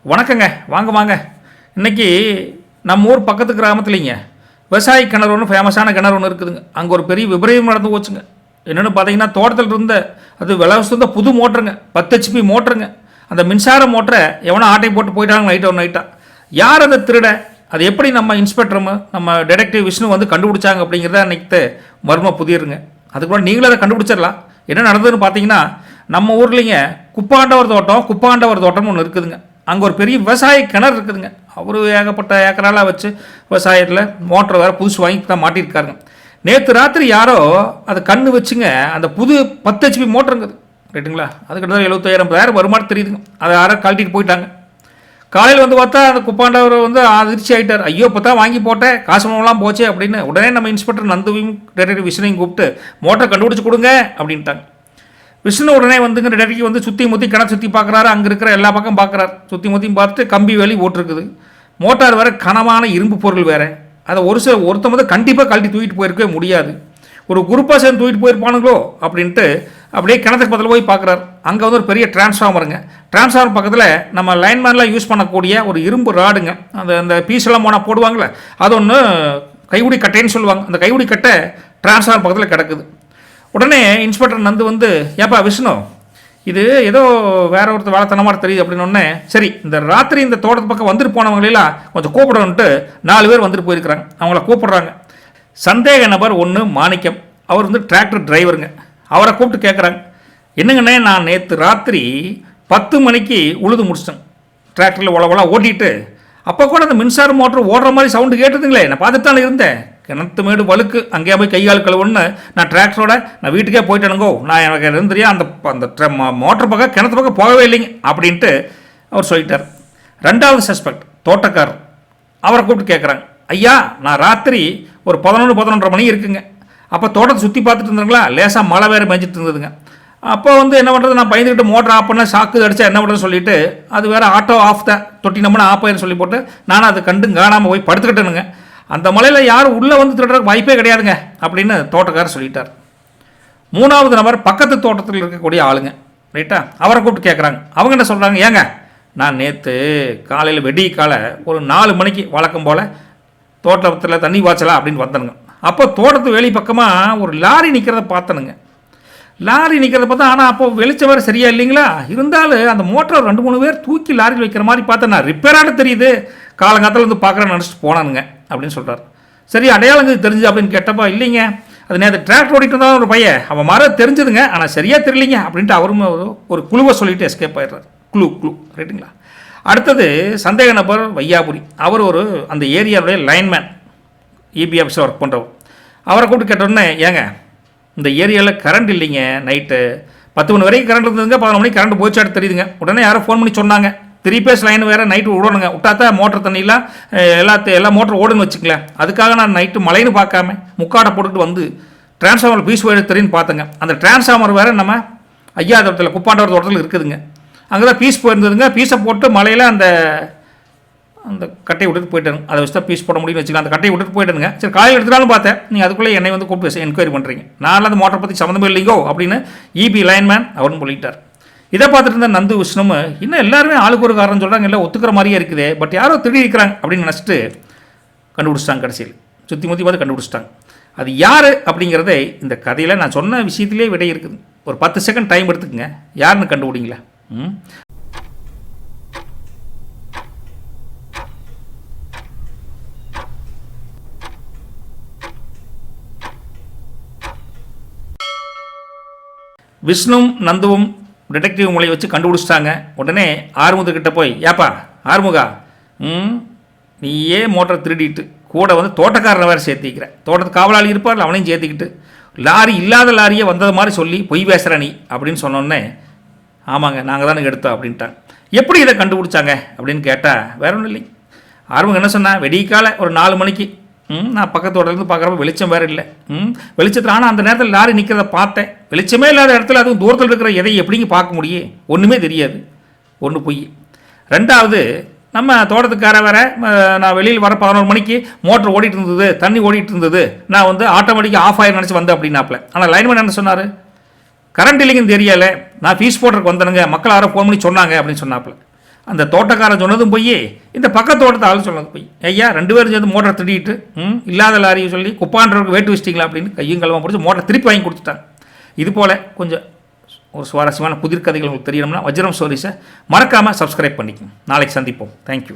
வணக்கங்க. வாங்க வாங்க. இன்றைக்கி நம்ம ஊர் பக்கத்து கிராமத்துலிங்க விவசாய கிணறு ஒன்று ஃபேமஸான கிணறு ஒன்று இருக்குதுங்க. அங்கே ஒரு பெரிய விபரீதம் நடந்து போச்சுங்க. என்னென்னு பார்த்தீங்கன்னா தோட்டத்தில் இருந்த அது விலவசம் இருந்த புது மோட்டருங்க, 10 HP மோட்டருங்க. அந்த மின்சார மோட்டரை எவனோ ஆட்டை போட்டு போயிட்டாங்க நைட்டாக. யார் அதை திருட, அது எப்படி நம்ம இன்ஸ்பெக்டரும் நம்ம டிடெக்டிவ் விஷ்ணு வந்து கண்டுபிடிச்சாங்க அப்படிங்கிறத அன்றைக்கி மர்ம புதிருங்க. அதுக்கு கூட நீங்களும் அதை கண்டுபிடிச்சிடலாம். என்ன நடந்ததுன்னு பார்த்தீங்கன்னா, நம்ம ஊர்லேங்க குப்பாண்டவர் தோட்டம்னு ஒன்று இருக்குதுங்க. அங்கே ஒரு பெரிய விவசாய கிணறு இருக்குதுங்க. அவர் ஏகப்பட்ட ஏக்கராலாக வச்சு விவசாயத்தில் மோட்டர் வேறு புதுசு வாங்கி தான் மாட்டியிருக்காருங்க. நேற்று ராத்திரி யாரோ அதை கண்ணு வச்சுங்க அந்த புது 10 HP மோட்டருங்குது ரைட்டுங்களா. அது கிட்டத்தட்ட 75,000 வருமானம் தெரியுதுங்க. அதை யாரோ கழட்டிட்டு போயிட்டாங்க. காலையில் வந்து பார்த்தா அந்த குப்பாண்டவர் வந்து அதிர்ச்சி ஆகிட்டார். ஐயோ இப்போ தான் வாங்கி போட்டேன், காசு பணம்லாம் போச்சு அப்படின்னு. உடனே நம்ம இன்ஸ்பெக்டர் நந்துவையும் டிடெக்டிவ் விஷ்ணுவையும் கூப்பிட்டு மோட்டரை கண்டுபிடிச்சி கொடுங்க அப்படின்ட்டாங்க. விஷ்ணு உடனே வந்துங்க டிடெக்டிவ் வந்து சுற்றி முற்றி கிணறு சுற்றி பார்க்குறாரு. அங்கே இருக்கிற எல்லா பக்கம் பார்க்குறாரு. சுற்றி முற்றியும் பார்த்துட்டு கம்பி வேலி ஓட்டிருக்குது. மோட்டார் வேறு கனமான இரும்பு பொருள் வேறு. அதை ஒருத்தன் வந்து கண்டிப்பாக கழட்டி தூக்கிட்டு போயிருக்கவே முடியாது. ஒரு குரூப்பாக சேர்ந்து தூக்கிட்டு போயிருப்பானுங்களோ அப்படின்ட்டு அப்படியே கிணத்துக்கு பக்கத்தில் போய் பார்க்குறாரு. அங்கே வந்து ஒரு பெரிய டிரான்ஸ்ஃபார்மருங்க. டிரான்ஸ்ஃபார்மர் பக்கத்தில் நம்ம லைன்மேன்லாம் யூஸ் பண்ணக்கூடிய ஒரு இரும்பு ராடுங்க. அந்த பீஸெல்லாம் போனால் போடுவாங்களே, அது ஒன்று கைவுடி கட்டைன்னு சொல்லுவாங்க. அந்த கைவுடி கட்டை டிரான்ஸ்ஃபார்மர் பக்கத்தில் கிடக்குது. உடனே இன்ஸ்பெக்டர் நந்து வந்து, ஏப்பா விஷ்ணு, இது ஏதோ வேற ஒருத்தர் வேலைத்தனமாக தெரியுது அப்படின்னு. சரி, இந்த ராத்திரி இந்த தோட்டத்து பக்கம் வந்துட்டு போனவங்களெல்லாம் கொஞ்சம் கூப்பிடணுன்ட்டு 4 பேர் வந்துட்டு போயிருக்கிறாங்க. அவங்கள கூப்பிட்றாங்க. சந்தேக நபர் 1 மாணிக்கம். அவர் வந்து டிராக்டர் டிரைவருங்க. அவரை கூப்பிட்டு கேட்குறாங்க, என்னங்கண்ணே, நான் நேற்று ராத்திரி 10 மணிக்கு உழுது முடிச்சிட்டேன். டிராக்டரில் உழவெல்லாம் ஓட்டிட்டு அப்போ கூட அந்த மின்சார மோட்டர் ஓடுற மாதிரி சவுண்டு கேட்டுதுங்களே, நான் பார்த்துட்டு தானே இருந்தேன். கிணத்து மேடு வழுக்கு, அங்கேயே போய் கையால் கழுவுன்னு நான் டிராக்டரோட நான் வீட்டுக்கே போயிட்டேனுங்கோ. நான் எனக்கு இருந்துறியா அந்த மோட்டர் பக்கம் கிணத்து பக்கம் போகவே இல்லைங்க அப்படின்ட்டு அவர் சொல்லிட்டார். 2வது சஸ்பெக்ட் தோட்டக்காரர். அவரை கூப்பிட்டு கேட்குறாங்க, ஐயா, நான் ராத்திரி ஒரு 11-11:30 மணி இருக்குங்க. அப்போ தோட்டத்தை சுற்றி பார்த்துட்டு இருந்தாங்களா, லேசாக மழை வேறு மேய்ஞ்சிட்டு இருந்ததுங்க. அப்போ வந்து என்ன பண்ணுறது, நான் பயந்துக்கிட்டு மோட்டர் ஆஃப் பண்ண, சாக்கு அடித்தா என்ன பண்ணுறதுன்னு சொல்லிட்டு அது வேறு ஆட்டோ ஆஃப் தான், தொட்டி நம்மனா ஆஃப் ஆயிரு சொல்லி போட்டு நானும் அது கண்டு காணாமல் போய் படுத்துக்கிட்டேனுங்க. அந்த மலையில் யாரும் உள்ளே வந்து திருடுறதுக்கு வாய்ப்பே கிடையாதுங்க அப்படின்னு தோட்டக்காரர் சொல்லிட்டார். 3வது நபர் பக்கத்து தோட்டத்தில் இருக்கக்கூடிய ஆளுங்க ரைட்டா. அவரை கூப்பிட்டு கேட்குறாங்க. அவங்க என்ன சொல்கிறாங்க, ஏங்க, நான் நேற்று காலையில் வெடிக்காலை ஒரு 4 மணிக்கு வழக்கம் போல் தோட்டத்தில் தண்ணி பாய்ச்சலாம் அப்படின்னு வந்தனுங்க. அப்போ தோட்டத்து வெளி பக்கமாக ஒரு லாரி நிற்கிறத பார்த்தனுங்க. லாரி நிற்கிறத பார்த்தா, ஆனால் அப்போ வெளிச்சம் வேறு சரியா இல்லைங்களா. இருந்தாலும் அந்த மோட்டரை 2-3 பேர் தூக்கி லாரியில் வைக்கிற மாதிரி பார்த்தேன். நான் ரிப்பேராக தெரியுது, காலங்காலத்தில் வந்து பார்க்குறேன்னு நினச்சிட்டு போனானுங்க அப்படின்னு சொல்கிறார். சரி, அடையாளங்க தெரிஞ்சு அப்படின்னு கேட்டப்போ, இல்லைங்க, அது நேற்று டிராக்டர் ஓடிட்டு இருந்தாலும் ஒரு பையன், அவன் மாற தெரிஞ்சுதுங்க, ஆனால் சரியாக தெரியலிங்க அப்படின்ட்டு அவரும் ஒரு குழுவை சொல்லிட்டு எஸ்கேப் ஆயிடுறார். குழு ரைட்டுங்களா. அடுத்தது சந்தேக நபர் வையாபுரி. அவர் ஒரு அந்த ஏரியாவுடைய லைன்மேன், இபி ஆஃபீஸில் ஒர்க் பண்ணுறவர். அவரை கூப்பிட்டு கேட்டோன்னே, ஏங்க, இந்த ஏரியாவில் கரண்ட் இல்லைங்க, நைட்டு 10 மணி வரைக்கும் கரண்ட் இருந்ததுங்க, 11 மணிக்கு கரண்ட் போச்சாட்டு தெரியுதுங்க. உடனே யாரோ ஃபோன் பண்ணி சொன்னாங்க, 3 பேஸ் லைன் வேறு நைட்டு விடணுங்க, விட்டாத்தான் மோட்டர் தண்ணியெலாம் எல்லா மோட்டர் ஓடுன்னு வச்சுக்கலேன். அதுக்காக நான் நைட்டு மழைன்னு பார்க்காம முக்காடை போட்டுட்டு வந்து டிரான்ஸ்ஃபார்மர் பீஸ் போயிடு தெரியுன்னு பார்த்தேங்க. அந்த டிரான்ஸ்ஃபார்மர் வேறு நம்ம ஐயா தோட்டத்தில் குப்பாண்டவர் தோட்டத்தில் இருக்குதுங்க. அங்கே தான் பீஸ் போயிருந்ததுங்க. பீஸை போட்டு மலையில் அந்த கட்டையை விட்டுட்டு போயிட்டாங்க. அதை வச்சு தான் பீஸ் போட முடியும்னு வச்சுக்கலாம். அந்த கட்டையை விட்டுட்டு போயிட்டானுங்க. சரி, காலையில் எடுத்துட்டாலும் பார்த்தேன், நீங்கள் அதுக்குள்ளே என்னை வந்து கூப்பிட்டு என்கொயரி பண்ணுறீங்க, நான் அந்த மோட்டரை பற்றி சம்மந்தமே இல்லைங்கோ அப்படின்னு இபி லைன்மேன் அவர்னு சொல்லிட்டார். இதை பார்த்துட்டு இருந்த நந்து விஷ்ணும், இன்னும் எல்லாருமே ஆளுக்கு ஒரு காரணம் சொல்கிறாங்க, இல்லை ஒத்துக்கிற மாதிரியே இருக்குது, பட் யாரோ திருடி இருக்கிறாங்க அப்படின்னு நினச்சிட்டு கண்டுபிடிச்சிட்டாங்க. கடைசியில் சுற்றி முற்றி பார்த்து கண்டுபிடிச்சிட்டாங்க. அது யார் அப்படிங்கிறத இந்த கதையில் நான் சொன்ன விஷயத்திலே விடை இருக்குது. ஒரு 10 செகண்ட் டைம் எடுத்துக்கங்க, யாருன்னு கண்டுபிடிங்களா. விஷ்ணும் நந்துவும் டிடெக்டிவ் மூலையை வச்சு கண்டுபிடிச்சிட்டாங்க. உடனே ஆறுமுகக்கிட்ட போய், ஏப்பா ஆறுமுகா, நீயே மோட்டரை திருடிட்டு கூட வந்து தோட்டக்காரனை வேறு சேர்த்திக்கிற, தோட்டத்து காவலாளி இருப்பார் அவனையும் சேர்த்திக்கிட்டு லாரி இல்லாத லாரியை வந்தது மாதிரி சொல்லி பொய் பேசுகிற நீ அப்படின்னு சொன்னோன்னே, ஆமாங்க, நாங்கள் தானே எடுத்தோம் அப்படின்ட்டாங்க. எப்படி இதை கண்டுபிடிச்சாங்க அப்படின்னு கேட்டால் வேற ஒன்றும் இல்லை. ஆறுமுகம் என்ன சொன்னால், வெடிக்கால ஒரு 4 மணிக்கு நான் பக்கத்தோடலேருந்து பார்க்குறப்ப வெளிச்சம் வேறு இல்லை. வெளிச்சத்தில், ஆனால் அந்த நேரத்தில் லாரி நிற்கிறத பார்த்தேன். வெளிச்சமே இல்லாத இடத்துல அதுவும் தூரத்தில் இருக்கிற எதை எப்படிங்க பார்க்க முடியும், ஒன்றுமே தெரியாது. ஒன்று பொய். 2வது, நம்ம தோட்டத்துக்கார வேற, நான் வெளியில் வர 11 மணிக்கு மோட்டர் ஓடிட்டு இருந்தது, தண்ணி ஓடிட்டு இருந்தது, நான் வந்து ஆட்டோமேட்டிக்காக ஆஃப் ஆகி நினச்சி வந்தேன் அப்படின்னாப்ல. ஆனால் லைன்மேன் என்ன சொன்னார், கரண்ட் இல்லைங்கன்னு தெரியலை, நான் ஃபீஸ் போடுறதுக்கு வந்தேனுங்க, மக்கள் யாரோ ஃபோன் பண்ணி சொன்னாங்க அப்படின்னு சொன்னாப்ல. அந்த தோட்டக்காரன் சொன்னதும் போய் இந்த பக்கத்து தோட்டத்தை ஆள் சொன்னது போய் ஐயா 2 பேரும் சேர்ந்து மோட்டரை திருடிட்டு இல்லாத லாரியை சொல்லி குப்பான்றவருக்கு வேட்டு வச்சிட்டிங்களா அப்படின்னு கையும் கலமாக பிடிச்சி மோட்டரை திருப்பி வாங்கி கொடுத்துட்டாங்க. இது போல் கொஞ்சம் ஒரு சுவாரஸ்யமான புதிர் கதைகள் உங்களுக்கு தெரியணும்னா வஜ்ரம் ஸ்டோரிஸை மறக்காமல் சப்ஸ்கிரைப் பண்ணிக்கோங்க. நாளைக்கு சந்திப்போம். தேங்க்யூ.